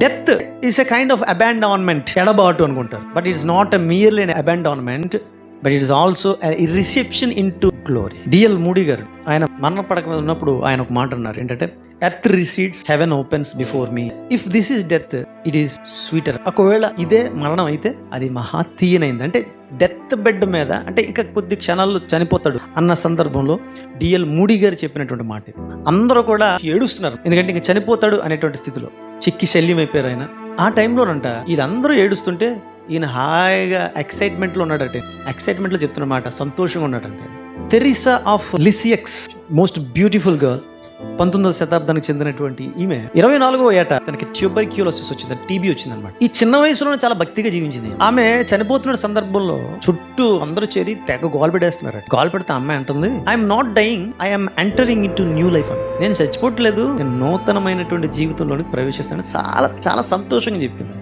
Death is a kind of abandonment, ఎడబాటు అనుకుంటారు. But it's not a merely an abandonment, but it is also reception into glory. D L Moody గారు ఆయన మరణ పడక మీద ఉన్నప్పుడు ఆయన ఒక మాట అన్నారు ఏంటంటే, earth recedes, heaven opens before me. If this is death, it is sweeter. ఒకవేళ ఇదే మరణం అయితే అది మహా తీయనైంది. అంటే డెత్ బెడ్ మీద, అంటే ఇంకా కొద్ది క్షణాల్లో చనిపోతాడు అన్న సందర్భంలో డిఎల్ మూడీ గారు చెప్పినటువంటి మాట. అందరూ కూడా ఏడుస్తున్నారు, ఎందుకంటే ఇంకా చనిపోతాడు అనేటువంటి స్థితిలో చిక్కి శల్యం అయిపోయారు ఆయన. ఆ టైంలోనంట వీళ్ళందరూ ఏడుస్తుంటే ఈయన హాయిగా ఎక్సైట్మెంట్లో ఉన్నాడంటే, ఎక్సైట్మెంట్లో చెప్తున్నమాట, సంతోషంగా ఉన్నాడంటే. Teresa of Lisieux, most beautiful girl, 19వ శతాబ్దానికి చెందినటువంటి ఈమె 24వ ఏట తనకి ట్యూబర్క్యులోసిస్ వచ్చింది, టీబీ వచ్చిందనమాట. ఈ చిన్న వయసులోనే చాలా భక్తిగా జీవించింది. ఆమె చనిపోతున్న సందర్భంలో చుట్టూ అందరూ చేరి తెగ గోల్ పెట్టేస్తున్నారు. గోల్ పెడితే అమ్మాయి అంటుంది, I'm not dying, I'm entering in to new life అని. నేను చచ్చిపోవట్లేదు, నేను నూతనమైనటువంటి జీవితంలోనికి ప్రవేశిస్తాను. చాలా చాలా సంతోషంగా చెప్పింది.